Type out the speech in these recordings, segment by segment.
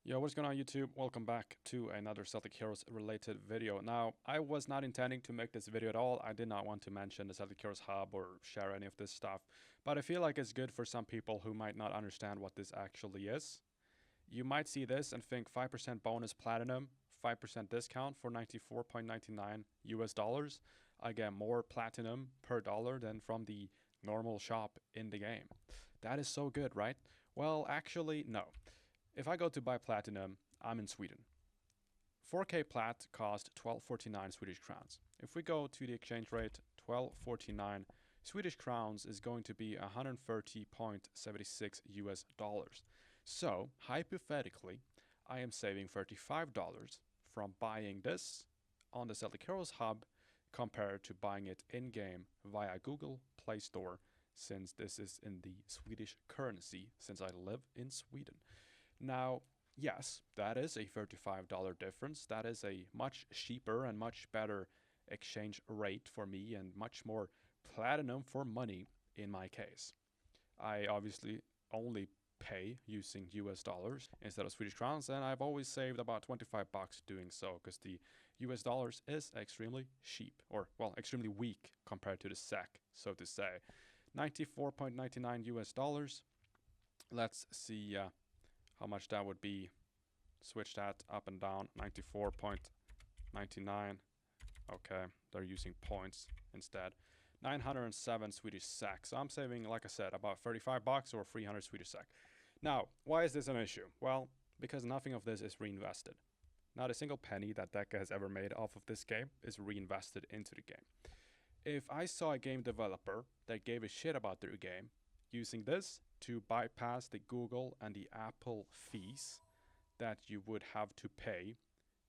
Yo, what's going on YouTube? Welcome back to another Celtic Heroes related video. Now, I was not intending to make this video at all. I did not want to mention the Celtic Heroes Hub or share any of this stuff, but I feel like it's good for some people who might not understand what this actually is. You might see this and think 5% bonus platinum, 5% discount for 94.99 US dollars. I get more platinum per dollar than from the normal shop in the game. That is so good, right? Well, actually, no. If I go to buy platinum, I'm in Sweden. 4K plat cost 1249 Swedish crowns. If we go to the exchange rate, 1249 Swedish crowns is going to be 130.76 US dollars. So, hypothetically, I am saving $35 from buying this on the Celtic Heroes Hub compared to buying it in-game via Google Play Store, since this is in the Swedish currency, since I live in Sweden. Now, yes, that is a $35 difference. That is a much cheaper and much better exchange rate for me and much more platinum for money in my case. I obviously only pay using US dollars instead of Swedish crowns, and I've always saved about 25 bucks doing so because the US dollars is extremely cheap, or well, extremely weak compared to the SEK, so to say. 94.99 US dollars. Let's see how much that would be. Switch that up and down. 94.99. Okay, they're using points instead. 907 Swedish SEK. So I'm saving, like I said, about 35 bucks or 300 Swedish SEK. Now, why is this an issue? Well, because nothing of this is reinvested. Not a single penny that Deca has ever made off of this game is reinvested into the game. If I saw a game developer that gave a shit about their game using this to bypass the Google and the Apple fees that you would have to pay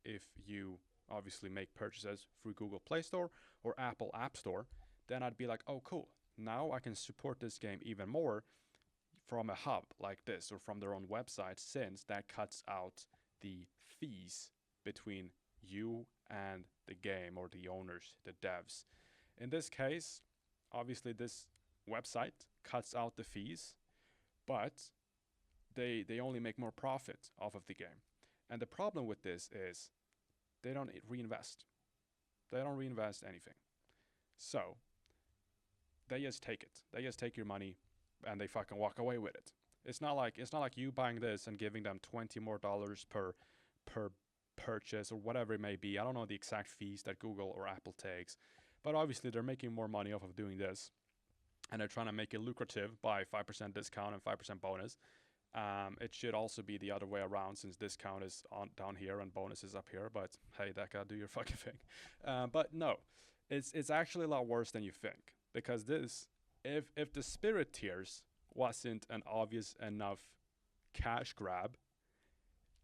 if you obviously make purchases through Google Play Store or Apple App Store, then I'd be like, oh cool, now I can support this game even more from a hub like this or from their own website, since that cuts out the fees between you and the game or the owners, the devs. In this case, obviously this website cuts out the fees, but they only make more profit off of the game. And the problem with this is they don't reinvest. They don't reinvest anything. So they just take it. They just take your money and they fucking walk away with it. It's not like you buying this and giving them $20 more per purchase or whatever it may be. I don't know the exact fees that Google or Apple takes, but obviously they're making more money off of doing this. And they're trying to make it lucrative by 5% discount and 5% bonus. It should also be the other way around, since discount is on down here and bonus is up here. But hey, Deca, do your fucking thing. But no, it's actually a lot worse than you think, because this, if the spirit tiers wasn't an obvious enough cash grab,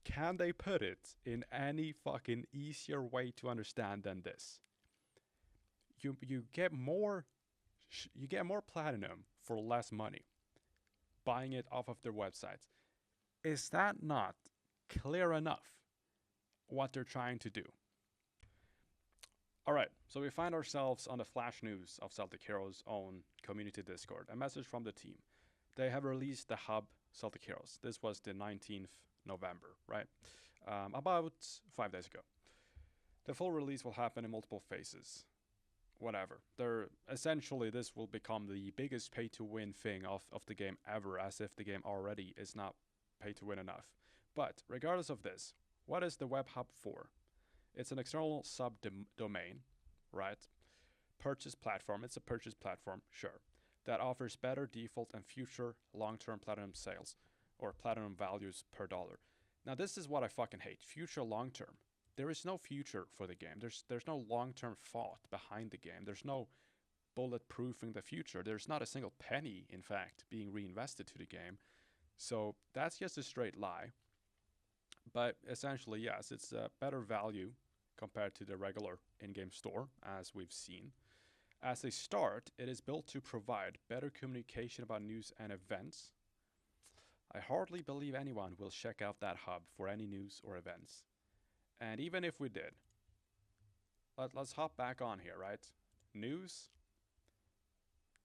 can they put it in any fucking easier way to understand than this? You get more platinum for less money buying it off of their websites. Is that not clear enough what they're trying to do? Alright, so we find ourselves on the flash news of Celtic Heroes' own community Discord. A message from the team. They have released the hub Celtic Heroes. This was the 19th November, right? About 5 days ago. The full release will happen in multiple phases. Whatever. Essentially, this will become the biggest pay-to-win thing of the game ever, as if the game already is not pay-to-win enough. But regardless of this, what is the web hub for? It's an external subdomain, right? Purchase platform. It's a purchase platform, sure, that offers better default and future long-term platinum sales or platinum values per dollar. Now, this is what I fucking hate. Future long-term. There is no future for the game. There's no long-term thought behind the game. There's no bulletproofing the future. There's not a single penny, in fact, being reinvested to the game. So that's just a straight lie. But essentially, yes, it's a better value compared to the regular in-game store, as we've seen. As a start, it is built to provide better communication about news and events. I hardly believe anyone will check out that hub for any news or events. And even if we did, let's hop back on here, right? News?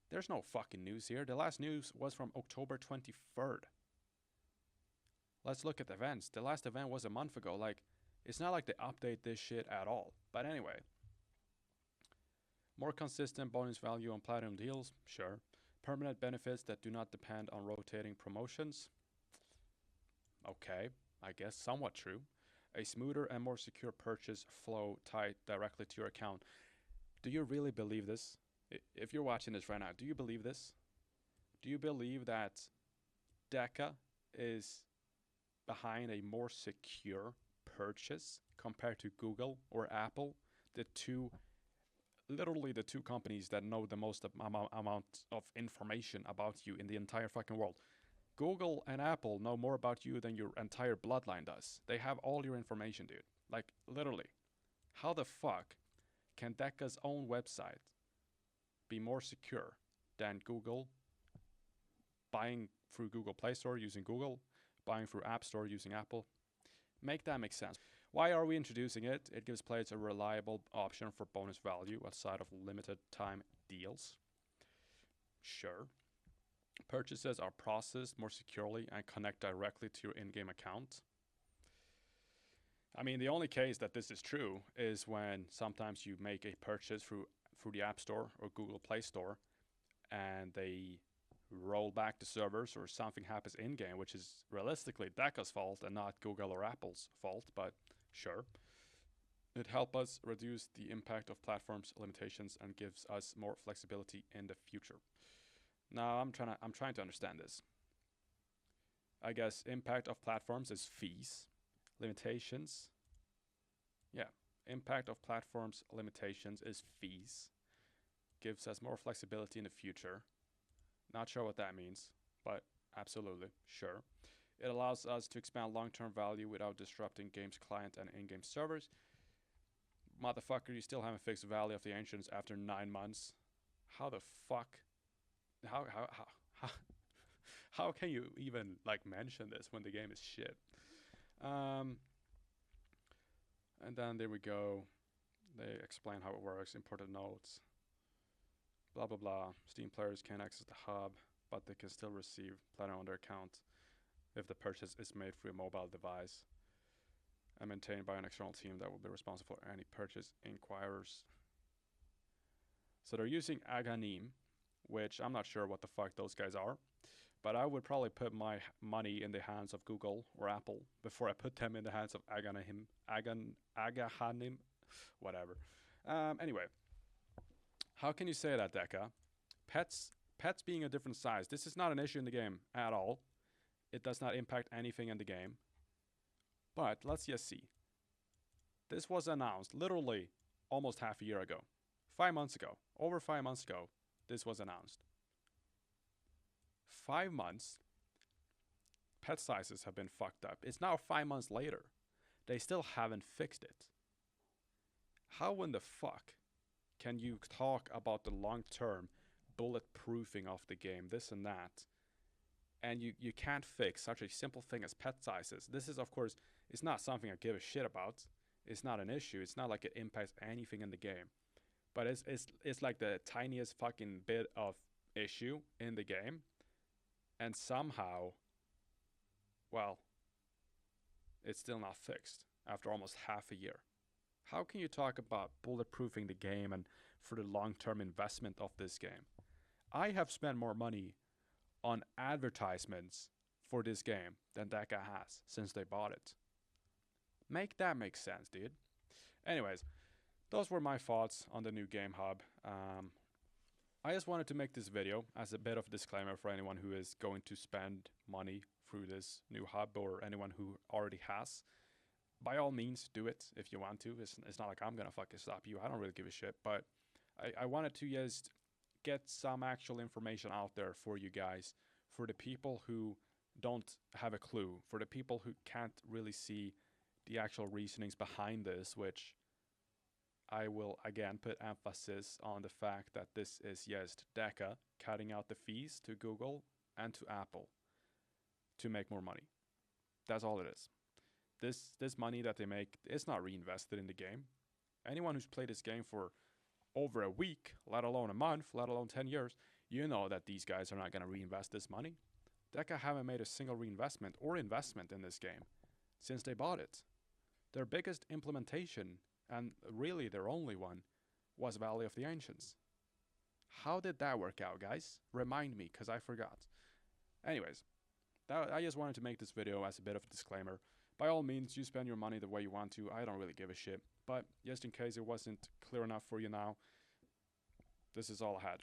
There's no fucking news here. The last news was from October 23rd. Let's look at the events. The last event was a month ago. Like, it's not like they update this shit at all. But anyway, more consistent bonus value on platinum deals, sure. Permanent benefits that do not depend on rotating promotions. Okay, I guess somewhat true. A smoother and more secure purchase flow tied directly to your account. Do you really believe this? If you're watching this right now, do you believe this? Do you believe that Deca is behind a more secure purchase compared to Google or Apple? Literally the two companies that know the most amount of information about you in the entire fucking world. Google and Apple know more about you than your entire bloodline does. They have all your information, dude. Like, literally. How the fuck can Deca's own website be more secure than Google, buying through Google Play Store using Google, buying through App Store using Apple? Make that make sense. Why are we introducing it? It gives players a reliable option for bonus value outside of limited time deals. Sure. Purchases are processed more securely and connect directly to your in-game account. I mean, the only case that this is true is when sometimes you make a purchase through the App Store or Google Play Store and they roll back the servers or something happens in-game, which is realistically Deca's fault and not Google or Apple's fault, but sure. It helps us reduce the impact of platforms' limitations and gives us more flexibility in the future. Now I'm trying to understand this. I guess impact of platforms is fees, limitations. Yeah, impact of platforms limitations is fees. Gives us more flexibility in the future. Not sure what that means, but absolutely, sure. It allows us to expand long-term value without disrupting game's client and in-game servers. Motherfucker, you still haven't fixed the Valley of the Ancients after 9 months. How the fuck? How can you even like mention this when the game is shit? And then there we go. They explain how it works. Important notes. Blah blah blah. Steam players can't access the hub, but they can still receive platinum on their account if the purchase is made through a mobile device and maintained by an external team that will be responsible for any purchase inquiries. So they're using Aganim, which I'm not sure what the fuck those guys are, but I would probably put my money in the hands of Google or Apple before I put them in the hands of Agahanim, whatever. Anyway, how can you say that, Deca? Pets being a different size. This is not an issue in the game at all. It does not impact anything in the game. But let's just see. This was announced literally almost half a year ago. 5 months ago. Over 5 months ago, this was announced. 5 months, pet sizes have been fucked up. It's now 5 months later. They still haven't fixed it. How in the fuck can you talk about the long-term bulletproofing of the game, this and that, and you can't fix such a simple thing as pet sizes? This is, of course, it's not something I give a shit about. It's not an issue. It's not like it impacts anything in the game. But it's like the tiniest fucking bit of issue in the game. And somehow, well, it's still not fixed after almost half a year. How can you talk about bulletproofing the game and for the long-term investment of this game? I have spent more money on advertisements for this game than Deca has since they bought it. Make that make sense, dude. Anyways, those were my thoughts on the new Game Hub. I just wanted to make this video as a bit of a disclaimer for anyone who is going to spend money through this new hub or anyone who already has. By all means, do it if you want to. It's not like I'm going to fucking stop you. I don't really give a shit. But I wanted to just get some actual information out there for you guys, for the people who don't have a clue, for the people who can't really see the actual reasonings behind this, which I will again put emphasis on the fact that this is just Deca cutting out the fees to Google and to Apple to make more money. That's all it is. This money that they make is not reinvested in the game. Anyone who's played this game for over a week, let alone a month, let alone 10 years, you know that these guys are not going to reinvest this money. Deca haven't made a single reinvestment or investment in this game since they bought it. Their biggest implementation, and really their only one, was Valley of the Ancients. How did that work out, guys? Remind me, because I forgot. Anyways, I just wanted to make this video as a bit of a disclaimer. By all means, you spend your money the way you want to. I don't really give a shit. But just in case it wasn't clear enough for you now, this is all I had.